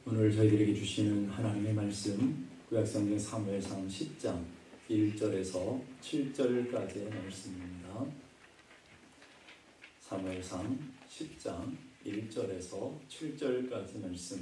오늘 저희들에게 주시는 하나님의 말씀 구약성경 사무엘상 10장 1절에서 7절까지의 말씀입니다. 사무엘상 10장 1절에서 7절까지 말씀,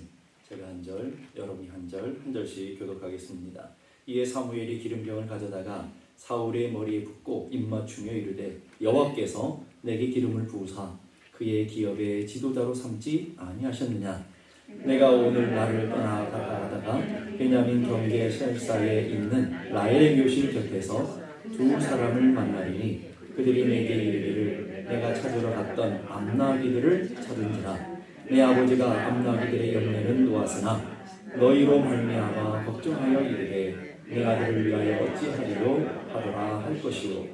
제가 한 절, 여러분이 한 절, 한 절씩 교독하겠습니다. 이에 사무엘이 기름병을 가져다가 사울의 머리에 붓고 입맞추며 이르되, 여호와께서 내게 기름을 부으사 그의 기업의 지도자로 삼지 아니하셨느냐? 내가 오늘 나를 떠나 가다가 베냐민 경계 셀사에 있는 라헬의 묘실 곁에서 두 사람을 만나리니 그들이 내게 이르기를, 내가 찾으러 갔던 암나기들을 찾은지라. 내 아버지가 암나기들의 열매는 놓았으나 너희로 말미암아 걱정하여 이르되, 내 아들을 위하여 어찌하리요 하더라 할 것이요.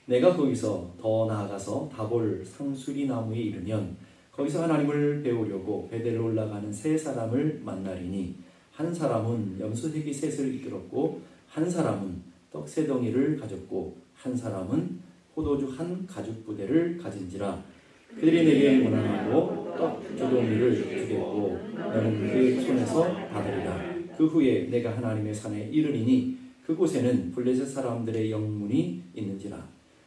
내가 거기서 더 나아가서 다볼 상수리 나무에 이르면 거기서 하나님을 배우려고 베델로 올라가는 세 사람을 만나리니, 한 사람은 염소새끼 셋을 이끌었고 한 사람은 떡 세 덩이를 가졌고 한 사람은 포도주 한 가죽 부대를 가진지라. 그들이 내게 문안하고 떡 두 덩이를 주겠고 너는 그 손에서 받으리라. 그 후에 내가 하나님의 산에 이르리니 그곳에는 블레셋 사람들의 영문이 있는지라.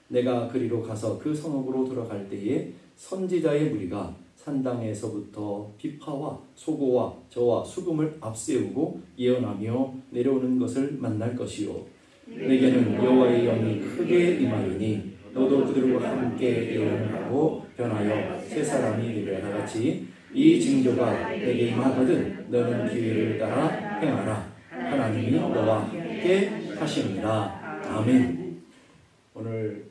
내가 그리로 가서 그 성읍으로 들어갈 때에 선지자의 무리가 산당에서부터 비파와 소고와 저와 수금을 앞세우고 예언하며 내려오는 것을 만날 것이요. 내게는 여호와의 영이 크게 임하리니 너도 그들과 함께 예언하고 변하여 세 사람이 되려 나같이 이 징조가 내게 임하거든 너는 기회를 따라 행하라. 하나님이 너와 함께 하시니라. 아멘. 오늘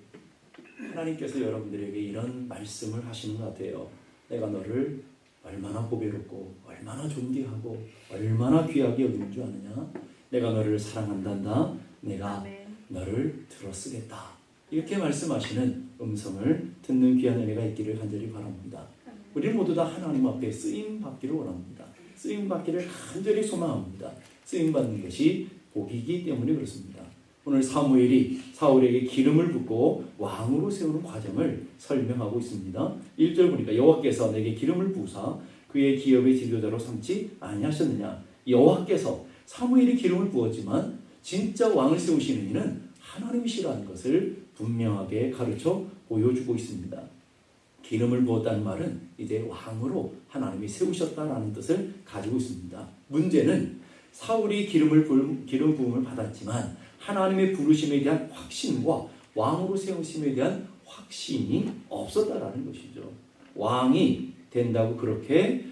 하나님께서 여러분들에게 이런 말씀을 하시는 것 같아요. 내가 너를 얼마나 보배롭고 얼마나 존귀하고 얼마나 귀하게 여기는 줄 아느냐? 내가 너를 사랑한단다. 내가 너를 들어쓰겠다. 이렇게 말씀하시는 음성을 듣는 귀한 은혜가 있기를 간절히 바랍니다. 우리 모두 다 하나님 앞에 쓰임 받기를 원합니다. 쓰임 받기를 간절히 소망합니다. 쓰임 받는 것이 복이기 때문에 그렇습니다. 오늘 사무엘이 사울에게 기름을 붓고 왕으로 세우는 과정을 설명하고 있습니다. 1절 보니까 여호와께서 내게 기름을 부으사 그의 기업의 지도자로 삼지 아니하셨느냐. 여호와께서 사무엘이 기름을 부었지만 진짜 왕을 세우시는 이는 하나님이시라는 것을 분명하게 가르쳐 보여주고 있습니다. 기름을 부었다는 말은 이제 왕으로 하나님이 세우셨다는 뜻을 가지고 있습니다. 문제는 사울이 기름 부음을 받았지만 하나님의 부르심에 대한 확신과 왕으로 세우심에 대한 확신이 없었다라는 것이죠. 왕이 된다고 그렇게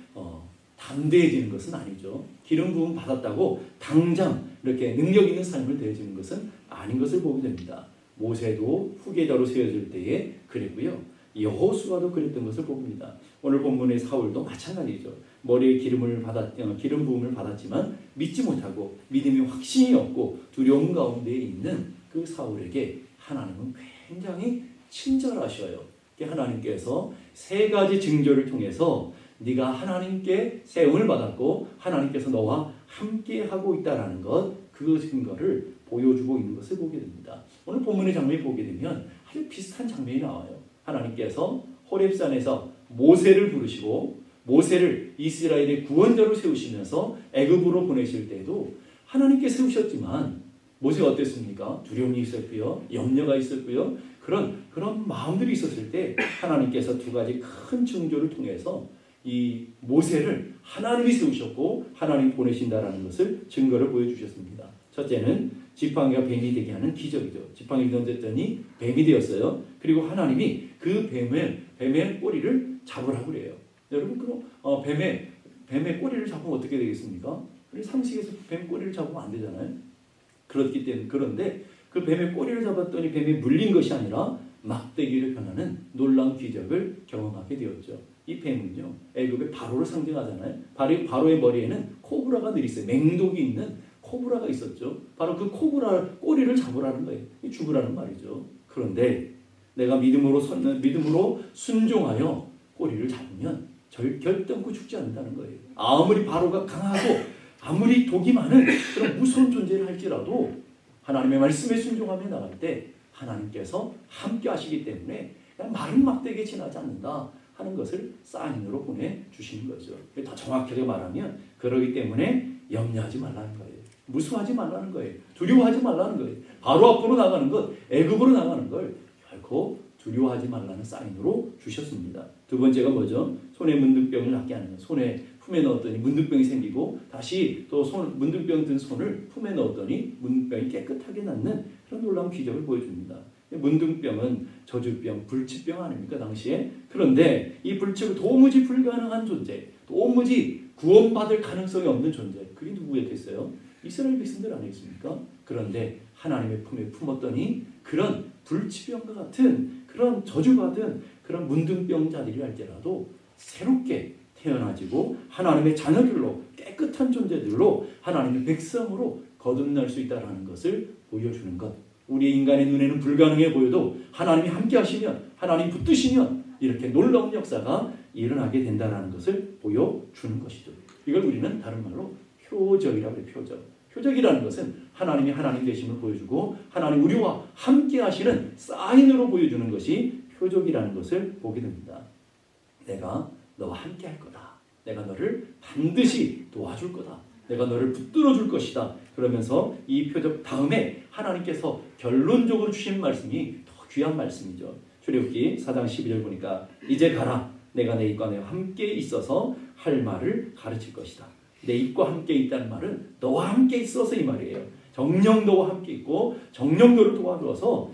담대해지는 것은 아니죠. 기름 부음 받았다고 당장 이렇게 능력 있는 삶을 되어지는 것은 아닌 것을 보게 됩니다. 모세도 후계자로 세워질 때에 그랬고요. 여호수아도 그랬던 것을 봅니다. 오늘 본문의 사울도 마찬가지죠. 머리에 기름 부음을 받았지만 믿지 못하고 믿음의 확신이 없고 두려움 가운데 있는 그 사울에게 하나님은 굉장히 친절하셔요. 하나님께서 세 가지 징조를 통해서 네가 하나님께 세움을 받았고 하나님께서 너와 함께 하고 있다라는 것, 그 증거를 보여주고 있는 것을 보게 됩니다. 오늘 본문의 장면을 보게 되면 아주 비슷한 장면이 나와요. 하나님께서 호렙산에서 모세를 부르시고 모세를 이스라엘의 구원자로 세우시면서 애굽으로 보내실 때도 하나님께 세우셨지만 모세가 어땠습니까? 두려움이 있었고요. 염려가 있었고요. 그런 마음들이 있었을 때 하나님께서 두 가지 큰 징조를 통해서 이 모세를 하나님이 세우셨고 하나님이 보내신다라는 것을 증거를 보여주셨습니다. 첫째는 지팡이가 뱀이 되게 하는 기적이죠. 지팡이를 던졌더니 뱀이 되었어요. 그리고 하나님이 그 뱀의 꼬리를 잡으라고 그래요. 여러분, 그럼 뱀의 꼬리를 잡으면 어떻게 되겠습니까? 상식에서 뱀 꼬리를 잡으면 안 되잖아요. 그런데 그 뱀의 꼬리를 잡았더니 뱀이 물린 것이 아니라 막대기를 변하는 놀라운 기적을 경험하게 되었죠. 이 뱀은요, 애굽의 바로를 상징하잖아요. 바로의 머리에는 코브라가 늘 있어요. 맹독이 있는 코브라가 있었죠. 바로 그 코브라 꼬리를 잡으라는 거예요. 죽으라는 말이죠. 그런데 내가 믿음으로 순종하여 꼬리를 잡으면 결단코 죽지 않는다는 거예요. 아무리 바로가 강하고 아무리 독이 많은 그런 무서운 존재를 할지라도 하나님의 말씀에 순종하며 나갈 때 하나님께서 함께 하시기 때문에 마른 막대기에 지나지 않는다. 하는 것을 사인으로 보내주시는 거죠. 더 정확하게 말하면 그러기 때문에 염려하지 말라는 거예요. 무서워하지 말라는 거예요. 두려워하지 말라는 거예요. 바로 앞으로 나가는 것, 애굽으로 나가는 걸 결코 두려워하지 말라는 사인으로 주셨습니다. 두 번째가 뭐죠? 손에 문둥병을 낫게 하는 것. 손에 품에 넣었더니 문둥병이 생기고 다시 또 문둥병 든 손을 품에 넣었더니 문둥병이 깨끗하게 낫는 그런 놀라운 기적을 보여줍니다. 문둥병은 저주병, 불치병 아닙니까 당시에? 그런데 이 불치가 도무지 불가능한 존재, 도무지 구원받을 가능성이 없는 존재, 그게 누구였겠어요? 이스라엘 백성들 아니겠습니까? 그런데 하나님의 품에 품었더니 그런 불치병과 같은 그런 저주받은 그런 문둥병자들이 할지라도 새롭게 태어나지고 하나님의 자녀들로 깨끗한 존재들로 하나님의 백성으로 거듭날 수 있다는 것을 보여주는 것. 우리 인간의 눈에는 불가능해 보여도 하나님이 함께 하시면, 하나님 붙드시면 이렇게 놀라운 역사가 일어나게 된다는 것을 보여주는 것이죠. 이걸 우리는 다른 말로 표적이라고 해요. 표적이라는 것은 하나님이 하나님 되심을 보여주고 하나님 우리와 함께 하시는 사인으로 보여주는 것이 표적이라는 것을 보게 됩니다. 내가 너와 함께 할 거다. 내가 너를 반드시 도와줄 거다. 내가 너를 붙들어 줄 것이다. 그러면서 이 표적 다음에 하나님께서 결론적으로 주신 말씀이 더 귀한 말씀이죠. 출애굽기 4장 12절 보니까 이제 가라. 내가 내 입과 너와 함께 있어서 할 말을 가르칠 것이다. 내 입과 함께 있다는 말은 너와 함께 있어서 이 말이에요. 정녕 너와 함께 있고 정녕 너를 도와줘서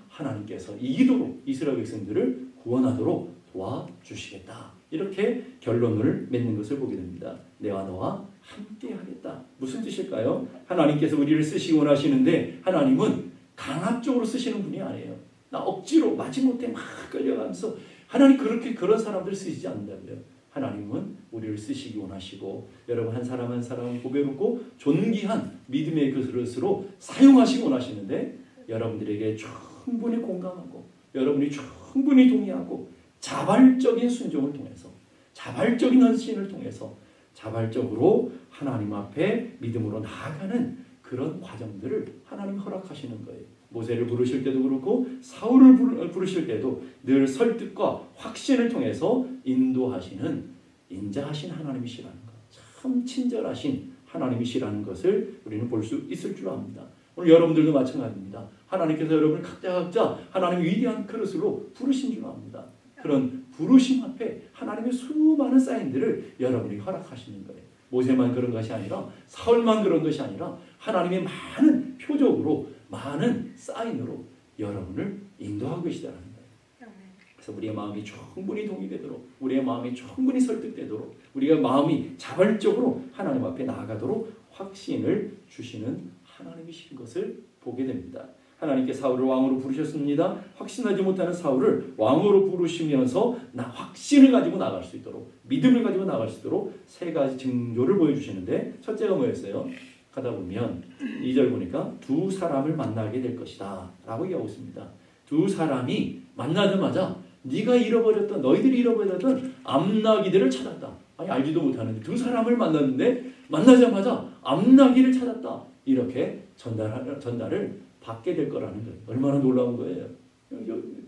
하나님께서 이기도록 이스라엘 백성들을 구원하도록 도와주시겠다. 이렇게 결론을 맺는 것을 보게 됩니다. 내가 너와 함께 하겠다. 무슨 뜻일까요? 하나님께서 우리를 쓰시기 원하시는데 하나님은 강압적으로 쓰시는 분이 아니에요. 나 억지로 마지못해 막 끌려가면서 하나님 그런 사람들 쓰시지 않는다고요. 하나님은 우리를 쓰시기 원하시고 여러분 한 사람 한 사람을 보배롭고 존귀한 믿음의 그릇으로 사용하시기 원하시는데 여러분들에게 충분히 공감하고 여러분이 충분히 동의하고 자발적인 순종을 통해서 자발적인 헌신을 통해서 자발적으로 하나님 앞에 믿음으로 나아가는 그런 과정들을 하나님 허락하시는 거예요. 모세를 부르실 때도 그렇고 사울을 부르실 때도 늘 설득과 확신을 통해서 인도하시는 인자하신 하나님이시라는 것, 참 친절하신 하나님이시라는 것을 우리는 볼 수 있을 줄 압니다. 오늘 여러분들도 마찬가지입니다. 하나님께서 여러분을 각자 하나님의 위대한 그릇으로 부르신 줄 압니다. 그런 부르심 앞에 하나님의 수많은 사인들을 여러분이 허락하시는 거예요. 모세만 그런 것이 아니라 사울만 그런 것이 아니라 하나님의 많은 표적으로 많은 사인으로 여러분을 인도하고 계시다는 거예요. 그래서 우리의 마음이 충분히 동의되도록 우리의 마음이 충분히 설득되도록 우리가 마음이 자발적으로 하나님 앞에 나아가도록 확신을 주시는 하나님이신 것을 보게 됩니다. 하나님께 사울을 왕으로 부르셨습니다. 확신하지 못하는 사울을 왕으로 부르시면서 확신을 가지고 나갈 수 있도록 믿음을 가지고 나갈 수 있도록 세 가지 징조를 보여주시는데 첫째가 뭐였어요? 가다 보면 2절 보니까 두 사람을 만나게 될 것이다 라고 얘기하고 있습니다. 두 사람이 만나자마자 너희들이 잃어버렸던 암나귀들을 찾았다. 아니 알지도 못하는데 두 사람을 만났는데 만나자마자 암나귀를 찾았다. 이렇게 전달을 받게 될 거라는 거예요. 얼마나 놀라운 거예요.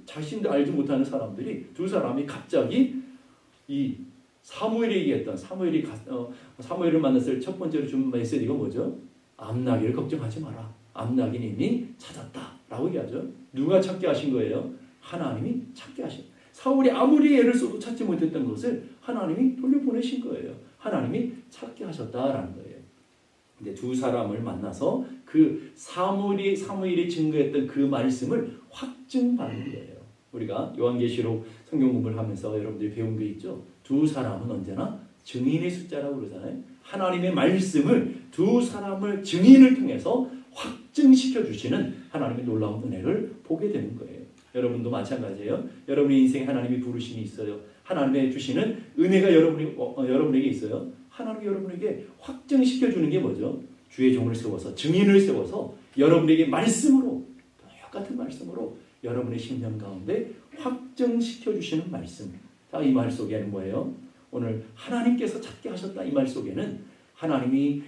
자신도 알지 못하는 사람들이 두 사람이 갑자기 이 사무엘이 얘기했던 사무엘을 만났을 첫 번째로 준 메시지가 뭐죠? 암나귀를 걱정하지 마라. 암나귀님이 찾았다라고 얘기하죠. 누가 찾게 하신 거예요? 하나님이 찾게 하신. 사울이 아무리 애를 써도 찾지 못했던 것을 하나님이 돌려보내신 거예요. 하나님이 찾게 하셨다라는 거예요. 근데 두 사람을 만나서 그 사무엘이 증거했던 그 말씀을 확증받는 거예요. 우리가 요한계시록 성경 공부를 하면서 여러분들이 배운 게 있죠. 두 사람은 언제나 증인의 숫자라고 그러잖아요. 하나님의 말씀을 두 사람을 증인을 통해서 확증시켜 주시는 하나님의 놀라운 은혜를 보게 되는 거예요. 여러분도 마찬가지예요. 여러분의 인생에 하나님의 부르심이 있어요. 하나님의 주시는 은혜가 여러분에게 있어요. 하나님이 여러분에게 확증시켜 주는 게 뭐죠? 주의 종을 세워서 증인을 세워서 여러분에게 말씀으로 똑같은 말씀으로 여러분의 심령 가운데 확증시켜 주시는 말씀. 자, 이 말 속에는 뭐예요? 오늘 하나님께서 찾게 하셨다. 이 말 속에는 하나님이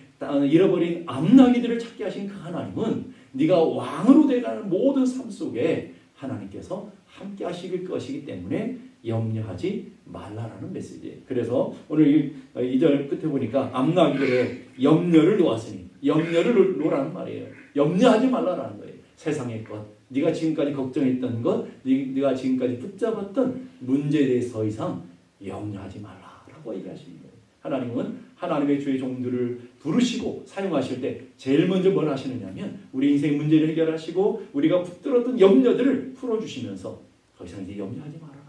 잃어버린 암나귀들을 찾게 하신 그 하나님은 네가 왕으로 돼가는 모든 삶 속에 하나님께서 함께 하실 것이기 때문에 염려하지 말라라는 메시지예요. 그래서 오늘 2절 끝에 보니까 앞나기에 염려를 놓았으니 염려를 놓으라는 말이에요. 염려하지 말라라는 거예요. 세상의 것, 네가 지금까지 걱정했던 것, 네가 지금까지 붙잡았던 문제에 대해서 더 이상 염려하지 말라라고 얘기하시는 거예요. 하나님은 하나님의 주의 종들을 부르시고 사용하실 때 제일 먼저 뭘 하시느냐면 우리 인생 문제를 해결하시고 우리가 붙들었던 염려들을 풀어주시면서 더 이상 이제 염려하지 말아라.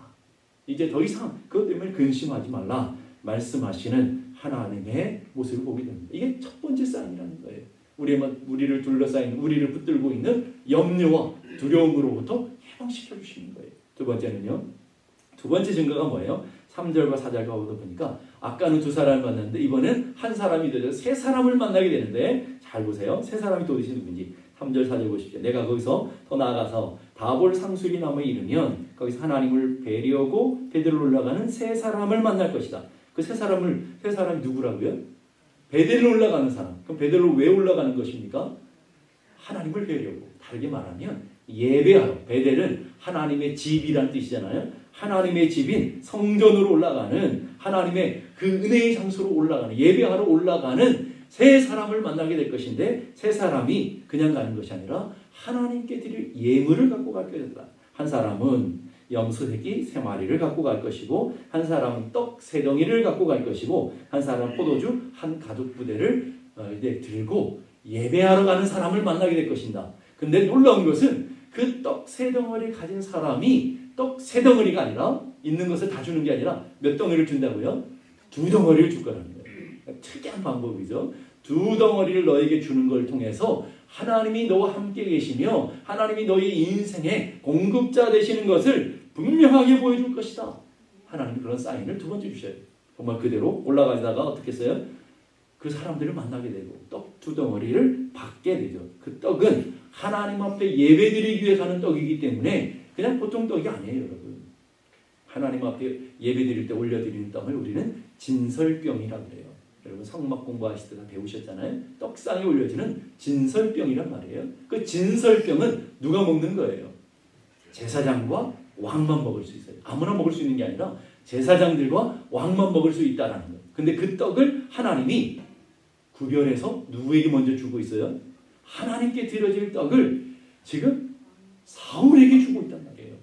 이제 더 이상 그것 때문에 근심하지 말라 말씀하시는 하나님의 모습을 보게 됩니다. 이게 첫 번째 사인이라는 거예요. 우리를 둘러싸인 우리를 붙들고 있는 염려와 두려움으로부터 해방시켜 주시는 거예요. 두 번째는요. 두 번째 증거가 뭐예요? 3절과 4절과 보니까 아까는 두 사람을 만났는데 이번엔 한 사람이 되어서 세 사람을 만나게 되는데 잘 보세요. 세 사람이 도대체 누군지 3절 4절 보십시오. 내가 거기서 더 나아가서 다볼 상수리 나무에 이르면 거기서 하나님을 뵈려고 베델로 올라가는 세 사람을 만날 것이다. 그 세 사람이 누구라고요? 베델로 올라가는 사람. 그럼 베델로 왜 올라가는 것입니까? 하나님을 뵈려고. 다르게 말하면 예배하러. 베델은 하나님의 집이란 뜻이잖아요. 하나님의 집인 성전으로 올라가는 하나님의 그 은혜의 장소로 올라가는 예배하러 올라가는 세 사람을 만나게 될 것인데 세 사람이 그냥 가는 것이 아니라 하나님께 드릴 예물을 갖고 갈 것이다. 한 사람은 염소 새끼 3마리를 갖고 갈 것이고 한 사람은 떡 3덩이를 갖고 갈 것이고 한 사람은 포도주 한 가죽 부대를 이제 들고 예배하러 가는 사람을 만나게 될 것입니다. 근데 놀라운 것은 그 떡 3덩어리를 가진 사람이 떡 3덩어리가 아니라 있는 것을 다 주는 게 아니라 몇 덩어리를 준다고요? 2덩어리를 줄 거라는 거예요. 특이한 방법이죠. 2덩어리를 너에게 주는 걸 통해서 하나님이 너와 함께 계시며 하나님이 너의 인생의 공급자 되시는 것을 분명하게 보여줄 것이다. 하나님이 그런 사인을 두 번째 주셔요. 정말 그대로 올라가다가 어떻게 했어요? 그 사람들을 만나게 되고 떡 2덩어리를 받게 되죠. 그 떡은 하나님 앞에 예배드리기 위해 가는 떡이기 때문에 그냥 보통 떡이 아니에요, 여러분. 하나님 앞에 예배드릴 때 올려드리는 떡을 우리는 진설병이라고 해요. 여러분 성막 공부하실 때 다 배우셨잖아요. 떡상에 올려지는 진설병이란 말이에요. 그 진설병은 누가 먹는 거예요? 제사장과 왕만 먹을 수 있어요. 아무나 먹을 수 있는 게 아니라 제사장들과 왕만 먹을 수 있다라는 거예요. 근데 그 떡을 하나님이 구별해서 누구에게 먼저 주고 있어요? 하나님께 드려질 떡을 지금 사울에게 주고 있단 말이에요.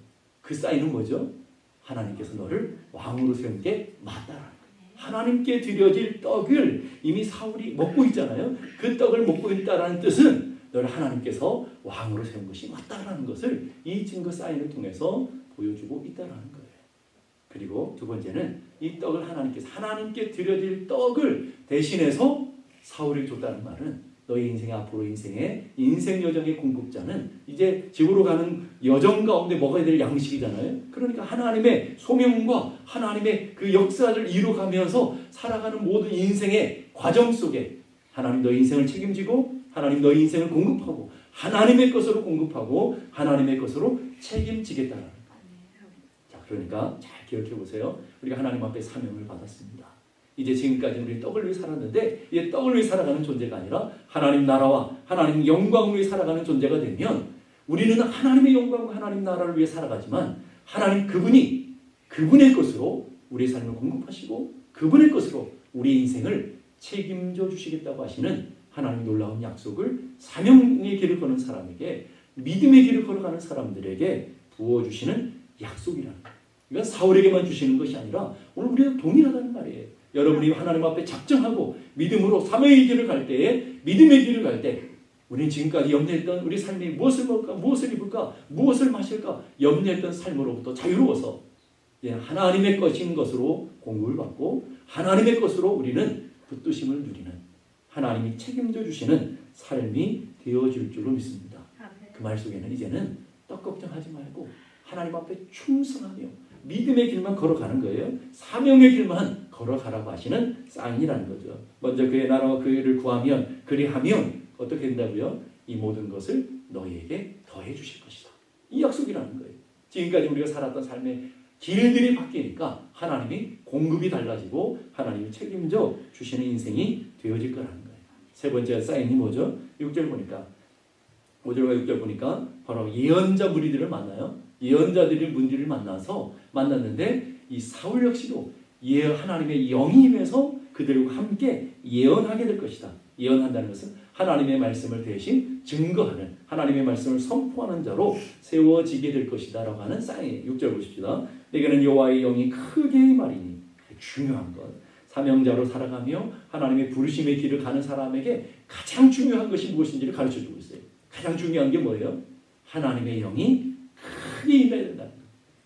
그 사인은 뭐죠? 하나님께서 너를 왕으로 세운 게 맞다라는 거예요. 하나님께 드려질 떡을 이미 사울이 먹고 있잖아요. 그 떡을 먹고 있다라는 뜻은 너를 하나님께서 왕으로 세운 것이 맞다라는 것을 이 증거 사인을 통해서 보여주고 있다라는 거예요. 그리고 두 번째는 이 떡을 하나님께 드려질 떡을 대신해서 사울에게 줬다는 말은 너의 인생의 앞으로 인생 여정의 공급자는 이제 집으로 가는 여정 가운데 먹어야 될 양식이잖아요. 그러니까 하나님의 소명과 하나님의 그 역사를 이루어가면서 살아가는 모든 인생의 과정 속에 하나님 너의 인생을 책임지고 하나님 너의 인생을 공급하고 하나님의 것으로 공급하고 하나님의 것으로 책임지겠다는 거예요. 자, 그러니까 잘 기억해 보세요. 우리가 하나님 앞에 사명을 받았습니다. 이제 지금까지 우리 떡을 위해 살았는데 이제 떡을 위해 살아가는 존재가 아니라 하나님 나라와 하나님 영광을 위해 살아가는 존재가 되면 우리는 하나님의 영광과 하나님 나라를 위해 살아가지만 하나님 그분의 것으로 우리의 삶을 공급하시고 그분의 것으로 우리 인생을 책임져 주시겠다고 하시는 하나님 놀라운 약속을 사명의 길을 걷는 사람에게 믿음의 길을 걸어가는 사람들에게 부어주시는 약속이라는 거예요. 이건 사울에게만 주시는 것이 아니라 오늘 우리가 동일하다는 말이에요. 여러분이 하나님 앞에 작정하고 믿음으로 사명의 길을 갈 때에 믿음의 길을 갈 때 우리는 지금까지 염려했던 우리 삶이 무엇을 먹을까 무엇을 입을까 무엇을 마실까 염려했던 삶으로부터 자유로워서 하나님의 것인 것으로 공급을 받고 하나님의 것으로 우리는 붙드심을 누리는 하나님이 책임져 주시는 삶이 되어질 줄로 믿습니다. 그 말 속에는 이제는 떡 걱정하지 말고 하나님 앞에 충성하며 믿음의 길만 걸어가는 거예요. 사명의 길만 걸어가라고 하시는 사인이라는 거죠. 먼저 그의 나라와 그 일을 구하면 그리하면 어떻게 된다고요? 이 모든 것을 너희에게 더해 주실 것이다. 이 약속이라는 거예요. 지금까지 우리가 살았던 삶의 길들이 바뀌니까 하나님이 공급이 달라지고 하나님이 책임져 주시는 인생이 되어질 거라는 거예요. 세 번째 사인이 뭐죠? 6절 보니까 5절과 6절 보니까 바로 예언자 무리들을 만나요. 예언자들이 문제를 만났는데 이 사울 역시도 하나님의 영이 임해서 그들과 함께 예언하게 될 것이다. 예언한다는 것은 하나님의 말씀을 대신 증거하는, 하나님의 말씀을 선포하는 자로 세워지게 될 것이다 라고 하는 사인이에요. 6절 보십시다. 내게는 여호와의 영이 크게 임하리니, 중요한 것, 사명자로 살아가며 하나님의 부르심의 길을 가는 사람에게 가장 중요한 것이 무엇인지를 가르쳐주고 있어요. 가장 중요한 게 뭐예요? 하나님의 영이 크게 임해야 된다.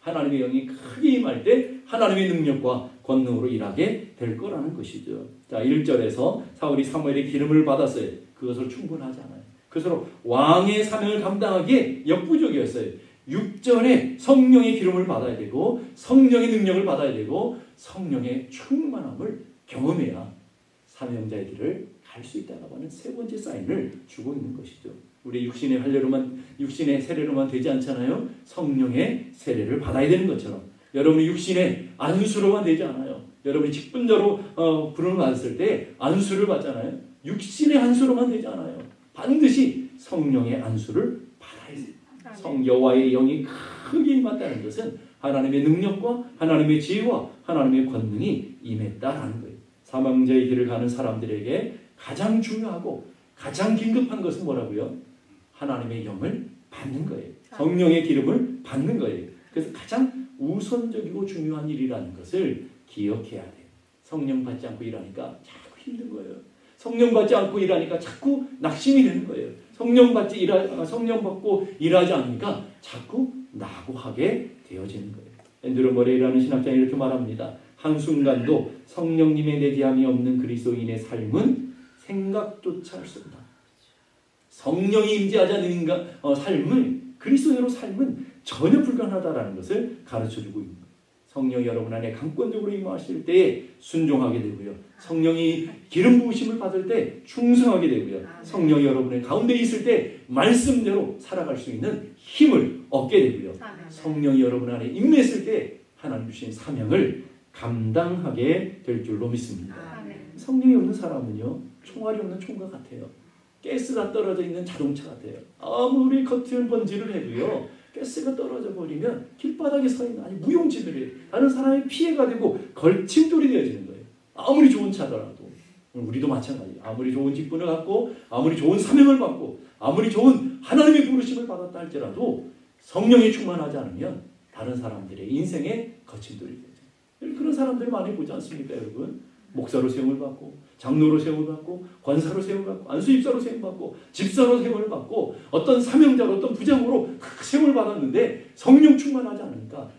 하나님의 영이 크게 임할 때 하나님의 능력과 권능으로 일하게 될 거라는 것이죠. 자, 1절에서 사울이 사무엘의 기름을 받았어요. 그것으로 충분하지 않아요. 그것으로 왕의 사명을 감당하기에 역부족이었어요. 6절에 성령의 기름을 받아야 되고 성령의 능력을 받아야 되고 성령의 충만함을 경험해야 사명자의 길을 갈 수 있다고 하는 세 번째 사인을 주고 있는 것이죠. 우리 육신의 세례로만 되지 않잖아요. 성령의 세례를 받아야 되는 것처럼 여러분이 육신의 안수로만 되지 않아요. 여러분이 직분자로 부름을 받았을 때 안수를 받잖아요. 육신의 안수로만 되지 않아요. 반드시 성령의 안수를 받아야 돼요. 여호와의 영이 크게 임한다는 것은 하나님의 능력과 하나님의 지혜와 하나님의 권능이 임했다라는 거예요. 사망자의 길을 가는 사람들에게 가장 중요하고 가장 긴급한 것은 뭐라고요? 하나님의 영을 받는 거예요. 성령의 기름을 받는 거예요. 그래서 가장 우선적이고 중요한 일이라는 것을 기억해야 돼요. 성령 받지 않고 일하니까 자꾸 힘든 거예요. 성령 받지 않고 일하니까 자꾸 낙심이 되는 거예요. 성령 받고 일하지 않으니까 자꾸 낙오하게 되어지는 거예요. 앤드루 머레이라는 신학자는 이렇게 말합니다. 한순간도 성령님의 내재함이 없는 그리스도인의 삶은 생각조차 할 수 없다. 성령이 임재하지 않는 삶은, 그리스도인으로 삶은 전혀 불가능하다라는 것을 가르쳐주고 있는 거예요. 성령이 여러분 안에 강권적으로 임하실 때 순종하게 되고요. 성령이 기름 부으심을 받을 때 충성하게 되고요. 성령이 여러분의 가운데 있을 때 말씀대로 살아갈 수 있는 힘을 얻게 되고요. 성령이 여러분 안에 임했을 때 하나님 주신 사명을 감당하게 될 줄로 믿습니다. 성령이 없는 사람은요, 총알이 없는 총과 같아요. 가스가 떨어져 있는 자동차 같아요. 아무리 커튼 번지를 해도요, 가스가 떨어져 버리면 길바닥에 서 있는 아니 무용지물이 다른 사람의 피해가 되고 걸침돌이 되어지는 거예요. 아무리 좋은 차더라도. 우리도 마찬가지예요. 아무리 좋은 직분을 갖고 아무리 좋은 사명을 받고 아무리 좋은 하나님의 부르심을 받았다 할지라도 성령이 충만하지 않으면 다른 사람들의 인생에 거침돌이 되죠. 그런 사람들 많이 보지 않습니까, 여러분? 목사로 세움을 받고 장로로 세움을 받고 권사로 세움을 받고 안수입사로 세움을 받고 집사로 세움을 받고 어떤 사명자로 어떤 부장으로 세움을 받았는데 성령 충만하지 않으니까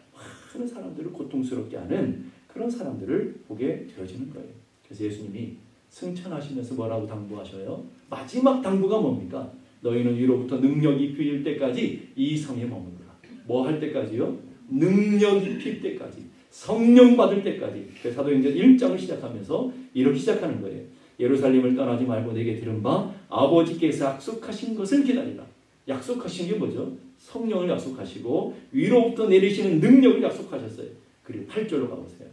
많은 사람들을 고통스럽게 하는 그런 사람들을 보게 되어지는 거예요. 그래서 예수님이 승천하시면서 뭐라고 당부하셔요? 마지막 당부가 뭡니까? 너희는 위로부터 능력이 입힐 때까지 이 성에 머무르라. 뭐 할 때까지요? 능력 입힐 때까지. 성령 받을 때까지. 사도행전 1장을 시작하면서 이렇게 시작하는 거예요. 예루살렘을 떠나지 말고 내게 들은 바 아버지께서 약속하신 것을 기다리라. 약속하신 게 뭐죠? 성령을 약속하시고 위로부터 내리시는 능력을 약속하셨어요. 그리고 8절로 가보세요.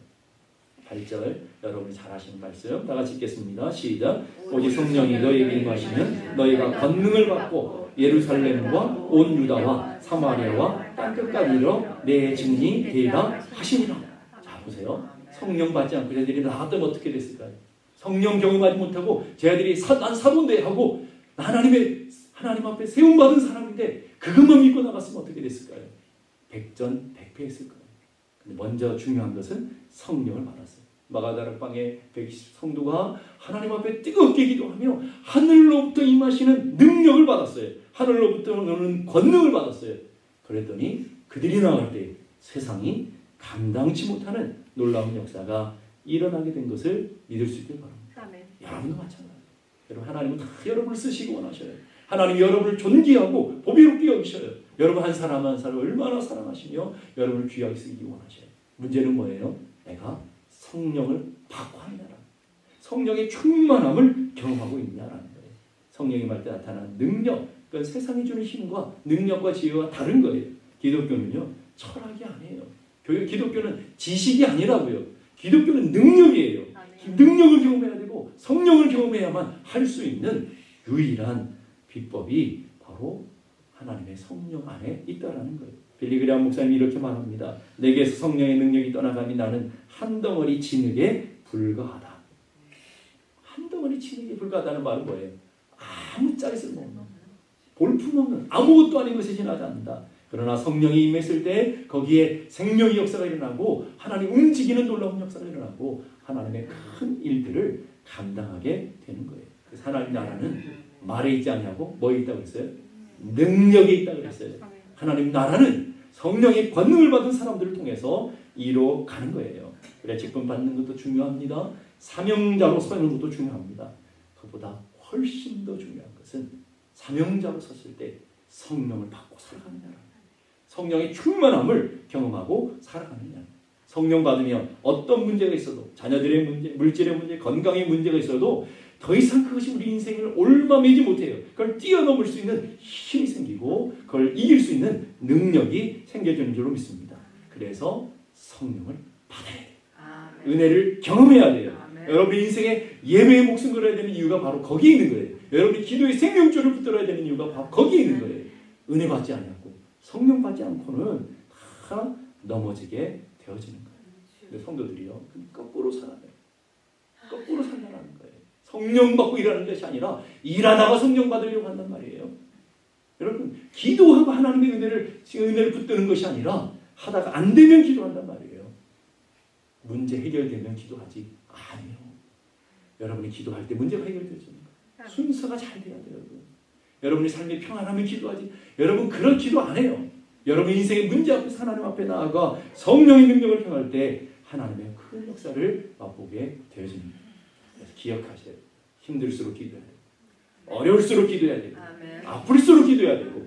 8절 여러분이 잘 아시는 말씀 다 같이 읽겠습니다. 시작. 오직 성령이 너희에게 임하시면 너희가 권능을 받고 예루살렘과 온 유다와 사마리아와 땅끝까지 이르러 내 증인이 되리라 하시니라. 자 보세요. 성령 받지 않고 쟤들이 나왔다면 어떻게 됐을까요? 성령 경험하지 못하고 쟤들이 난 사도인데 하고 하나님 앞에 세움받은 사람인데 그것만 믿고 나갔으면 어떻게 됐을까요? 백전백패했을 거예요. 근데 먼저 중요한 것은 성령을 받았어요. 마가다락방의 120 성도가 하나님 앞에 뜨겁게 기도하며 하늘로부터 임하시는 능력을 받았어요. 하늘로부터 오는 권능을 받았어요. 그랬더니 그들이 나갈 때 세상이 감당치 못하는 놀라운 역사가 일어나게 된 것을 믿을 수 있길 바랍니다. 여러분도 마찬가지예요. 여러분 하나님은 다 여러분을 쓰시기 원하셔요. 하나님이 여러분을 존귀하고 보배롭게 여기셔요. 여러분 한 사람 한 사람 얼마나 사랑하시며 여러분을 귀하게 쓰기 원하셔요. 문제는 뭐예요? 내가 성령을 받고 있느냐, 성령의 충만함을 경험하고 있느냐라는 거예요. 성령이 말 때 나타나는 능력, 그건 세상이 주는 힘과 능력과 지혜와 다른 거예요. 기독교는요, 철학이 아니에요. 기독교는 지식이 아니라고요. 기독교는 능력이에요. 능력을 경험해야 되고 성령을 경험해야만 할 수 있는 유일한 비법이 바로 하나님의 성령 안에 있다라는 거예요. 빌리그레암 목사님이 이렇게 말합니다. 내게서 성령의 능력이 떠나가니 나는 한 덩어리 진흙에 불과하다. 한 덩어리 진흙에 불과하다는 말은 뭐예요? 아무짝에 쓸모없는, 볼품없는, 아무것도 아닌 것에 지나지 않는다. 그러나 성령이 임했을 때 거기에 생명의 역사가 일어나고 하나님 움직이는 놀라운 역사가 일어나고 하나님의 큰 일들을 감당하게 되는 거예요. 그래서 하나님 나라는 말에 있지 않냐고 뭐에 있다고 했어요? 능력에 있다고 했어요. 하나님 나라는 성령의 권능을 받은 사람들을 통해서 이루어가는 거예요. 그래 직분 받는 것도 중요합니다. 사명자로 서는 것도 중요합니다. 그보다 훨씬 더 중요한 것은 사명자로 섰을 때 성령을 받고 살아가느냐, 성령의 충만함을 경험하고 살아가느냐. 성령 받으면 어떤 문제가 있어도, 자녀들의 문제, 물질의 문제, 건강의 문제가 있어도 더 이상 그것이 우리 인생을 올마매지 못해요. 그걸 뛰어넘을 수 있는 힘이 생기고 그걸 이길 수 있는 능력이 생겨지는 줄로 믿습니다. 그래서 성령을 받아야 돼요. 은혜를 경험해야 돼요. 여러분의 인생에 예배의 목숨 걸어야 되는 이유가 바로 거기에 있는 거예요. 여러분이 기도의 생명줄을 붙들어야 되는 이유가 바로 거기에 있는 거예요. 은혜 받지 않고 성령 받지 않고는 다 넘어지게 되어지는 거예요. 근데 성도들이요, 거꾸로 살아요. 거꾸로 살아가는 거예요. 성령 받고 일하는 것이 아니라 일하다가 성령 받으려고 한단 말이에요. 여러분, 기도하고 하나님의 은혜를 붙드는 것이 아니라 하다가 안 되면 기도한단 말이에요. 문제 해결되면 기도하지. 아니요. 여러분이 기도할 때 문제가 해결되죠. 순서가 잘 돼야 돼요. 여러분이 삶이 평안하면 기도하지. 여러분 그런 기도 안 해요. 여러분 인생의 문제 앞에서 하나님 앞에 나아가 성령의 능력을 평할 때 하나님의 큰 역사를 맛보게 되어집니다. 그래서 기억하세요. 힘들수록 기도해야 돼요. 어려울수록 기도해야 되고, 아플수록 기도해야 되고,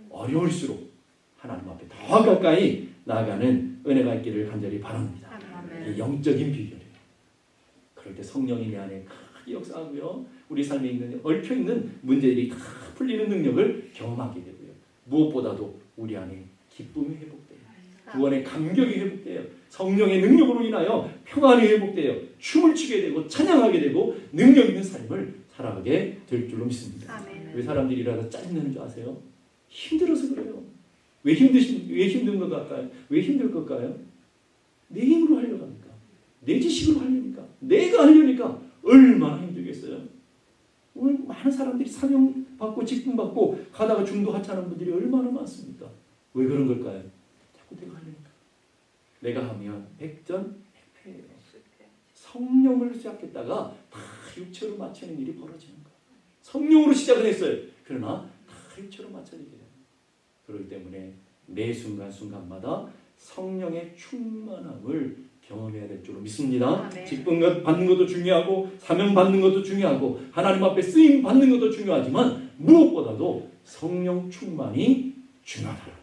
어려울수록 하나님 앞에 더 가까이 나아가는 은혜가 있기를 간절히 바랍니다. 이게 영적인 비결이에요. 그럴 때 성령이 내 안에 크게 역사하고요, 우리 삶에 있는 얽혀있는 문제들이 다 풀리는 능력을 경험하게 되고요, 무엇보다도 우리 안에 기쁨이 회복돼요. 구원의 감격이 회복돼요. 성령의 능력으로 인하여 평안이 회복돼요. 춤을 추게 되고 찬양하게 되고 능력 있는 삶을 살아가게 될 줄로 믿습니다. 아멘. 왜 사람들이 일하다 짜증내는 줄 아세요? 힘들어서 그래요. 왜 힘든 것 같아요? 왜 힘들 걸까요? 내 힘으로 하려고 합니까? 내 지식으로 하려니까? 내가 하려니까 얼마나 힘들겠어요? 오늘 많은 사람들이 사명받고 직분받고 가다가 중도 하찮은 분들이 얼마나 많습니까? 왜 그런 걸까요? 자꾸 내가 하려니까. 내가 하면 백전백패예요. 성령을 시작했다가 다 육체로 마치는 일이 벌어지는 거예요. 성령으로 시작을 했어요. 그러나 다 육체로 마쳐지게 돼요. 그렇기 때문에 매 순간순간마다 성령의 충만함을 경험해야 될 줄로 믿습니다. 직분 받는 것도 중요하고 사명 받는 것도 중요하고 하나님 앞에 쓰임 받는 것도 중요하지만 무엇보다도 성령 충만이 중요하다.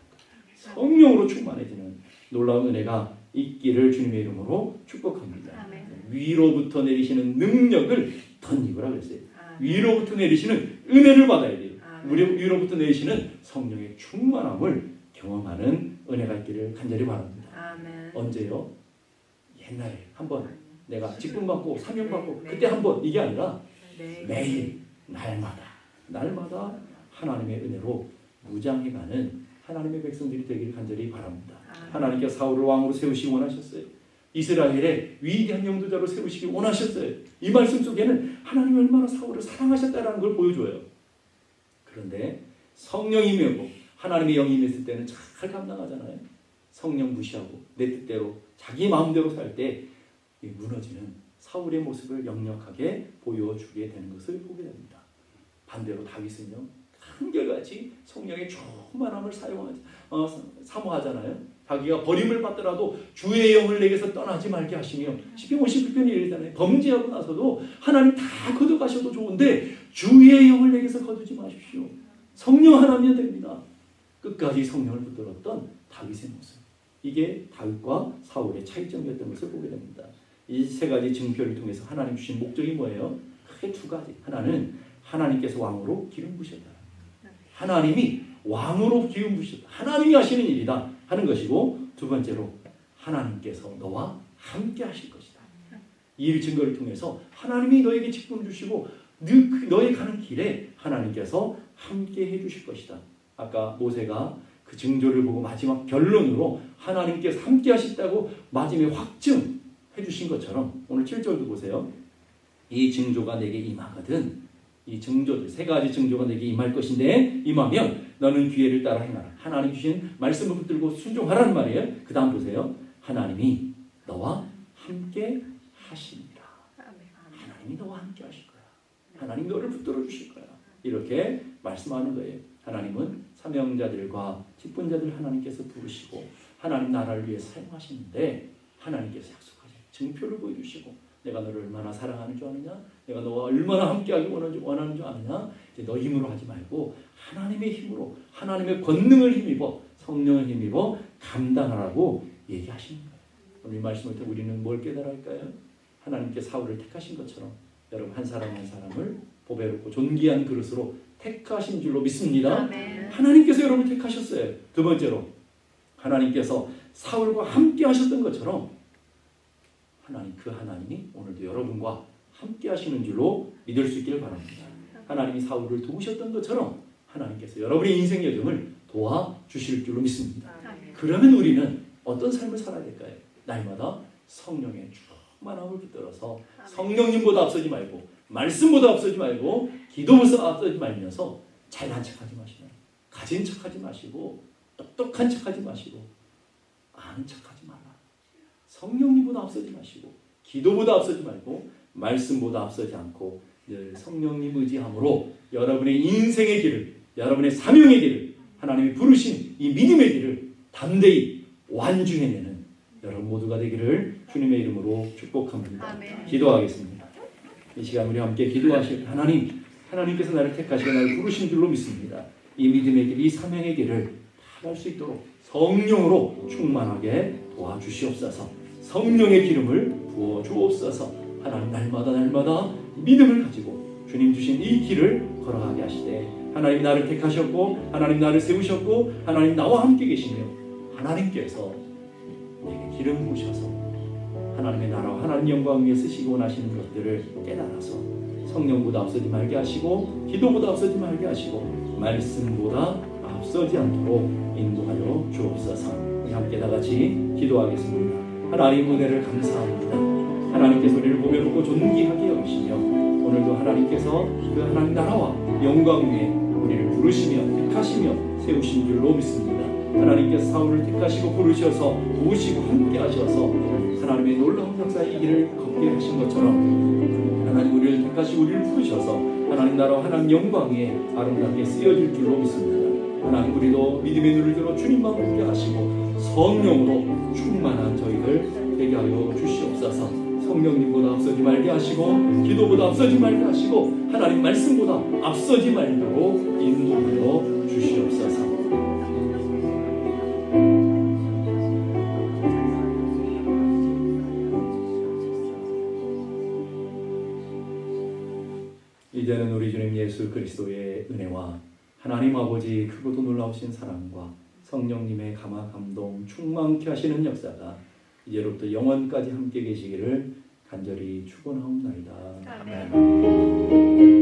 성령으로 충만해지는 놀라운 은혜가 있기를 주님의 이름으로 축복합니다. 아멘. 위로부터 내리시는 능력을 덧입으라 그랬어요. 아멘. 위로부터 내리시는 은혜를 받아야 돼요. 위로부터 내리시는 성령의 충만함을 경험하는 은혜가 있기를 간절히 바랍니다. 아멘. 언제요? 옛날에 한번 내가 직분 받고 사명 받고 그때 한번 이게 아니라 매일 날마다 하나님의 은혜로 무장해가는 하나님의 백성들이 되기를 간절히 바랍니다. 하나님께서 사울을 왕으로 세우시기 원하셨어요. 이스라엘의 위대한 영도자로 세우시기 원하셨어요. 이 말씀 속에는 하나님이 얼마나 사울을 사랑하셨다는 걸 보여줘요. 그런데 성령이 임하고 하나님의 영이 임했을 때는 잘 감당하잖아요. 성령 무시하고 내 뜻대로 자기 마음대로 살 때 무너지는 사울의 모습을 역력하게 보여주게 되는 것을 보게 됩니다. 반대로 다윗은요, 한결같이 성령의 충만함을 사모하잖아요. 자기가 버림을 받더라도 주의 영을 내게서 떠나지 말게 하시며 시편 59편이 이러잖아요. 범죄하고 나서도 하나님 다 거둬가셔도 좋은데 주의 영을 내게서 거두지 마십시오. 성령 하나면 됩니다. 끝까지 성령을 붙들었던 다윗의 모습. 이게 다윗과 사울의 차이점이었던 것을 보게 됩니다. 이 세 가지 증표를 통해서 하나님 주신 목적이 뭐예요? 크게 두 가지. 하나는 하나님께서 왕으로 기름 부으셨다. 하나님이 왕으로 기름 부으셨다. 하나님이 하시는 일이다 하는 것이고, 두 번째로 하나님께서 너와 함께 하실 것이다. 이 증거를 통해서 하나님이 너에게 직분을 주시고 너의 가는 길에 하나님께서 함께 해주실 것이다. 아까 모세가 그 징조를 보고 마지막 결론으로 하나님께서 함께 하셨다고 마지막에 확증해 주신 것처럼 오늘 7절도 보세요. 이 징조가 내게 임하거든. 이 징조들, 세 가지 징조가 내게 임할 것인데 임하면 너는 기회를 따라 행하라. 하나님 주신 말씀을 붙들고 순종하라는 말이에요. 그 다음 보세요. 하나님이 너와 함께 하시니라. 하나님이 너와 함께 하실 거야. 하나님 너를 붙들어 주실 거야. 이렇게 말씀하는 거예요. 하나님은 사명자들과 직분자들 하나님께서 부르시고 하나님 나라를 위해 사용하시는데 하나님께서 약속하신 증표를 보여주시고 내가 너를 얼마나 사랑하는 줄 아느냐? 내가 너와 얼마나 함께하기 원하는 줄 아느냐? 이제 너 힘으로 하지 말고 하나님의 힘으로 하나님의 권능을 힘입어 성령을 힘입어 감당하라고 얘기하시는 거예요. 오늘 이 말씀을 통해 우리는 뭘 깨달아야 할까요? 하나님께 사울을 택하신 것처럼 여러분 한 사람 한 사람을 보배롭고 존귀한 그릇으로 택하신 줄로 믿습니다. 아멘. 하나님께서 여러분을 택하셨어요. 두 번째로 하나님께서 사울과 함께 하셨던 것처럼 그 하나님이 오늘도 여러분과 함께 하시는 줄로 믿을 수 있기를 바랍니다. 하나님이 사울을 도우셨던 것처럼 하나님께서 여러분의 인생 여정을 도와주실 줄로 믿습니다. 그러면 우리는 어떤 삶을 살아야 될까요? 날마다 성령의 충만함을 붙들어서 성령님보다 앞서지 말고 말씀보다 앞서지 말고 기도보다 앞서지 말면서 잘난 척하지 마시고 가진 척하지 마시고 똑똑한 척하지 마시고 아는 척하지 말라. 성령님보다 앞서지 마시고 기도보다 앞서지 말고 말씀보다 앞서지 않고 늘 성령님 의지함으로 여러분의 인생의 길을 여러분의 사명의 길을 하나님이 부르신 이 믿음의 길을 담대히 완주해내는 여러분 모두가 되기를 주님의 이름으로 축복합니다. 아멘. 기도하겠습니다. 이 시간 우리 함께 기도하실 하나님께서 나를 택하시고 나를 부르신 줄로 믿습니다. 이 믿음의 길, 이 사명의 길을 할 수 있도록 성령으로 충만하게 도와주시옵소서. 성령의 기름을 부어 주옵소서. 하나님 날마다 믿음을 가지고 주님 주신 이 길을 걸어가게 하시되 하나님 나를 택하셨고 하나님 나를 세우셨고 하나님 나와 함께 계시며 하나님께서 내게 기름 부으셔서 하나님의 나라와 하나님 영광 위에 쓰시고 원하시는 것들을 깨달아서 성령보다 앞서지 말게 하시고 기도보다 앞서지 말게 하시고 말씀보다 앞서지 않도록 인도하여 주옵소서. 우리 함께 다같이 기도하겠습니다. 하나님 은혜를 감사합니다. 하나님께서 우리를 보배롭고 존귀하게 여기시며 오늘도 하나님께서 그 하나님 나라와 영광 위에 우리를 부르시며 택하시며 세우신 줄로 믿습니다. 하나님께서 사울을 택하시고 부르셔서 모시고 함께 하셔서 하나님의 놀라운 역사의 이 길을 걷게 하신 것처럼 하나님 우리를 택하시고 우리를 부르셔서 하나님 나라와 하나님 영광 위에 아름답게 쓰여질 줄로 믿습니다. 하나님 우리도 믿음의 눈을 들어 주님만 보게 하시고 성령으로 충만한 저희들 되게 하여 주시옵소서. 성령님보다 앞서지 말게 하시고 기도보다 앞서지 말게 하시고 하나님 말씀보다 앞서지 말도록 인도하여 주시옵소서. 이제는 우리 주님 예수 그리스도의 은혜와 하나님 아버지 크고도 놀라우신 사랑과 성령님의 감화 감동 충만케 하시는 역사가 이제로부터 영원까지 함께 계시기를 간절히 축원하옵나이다. 아멘.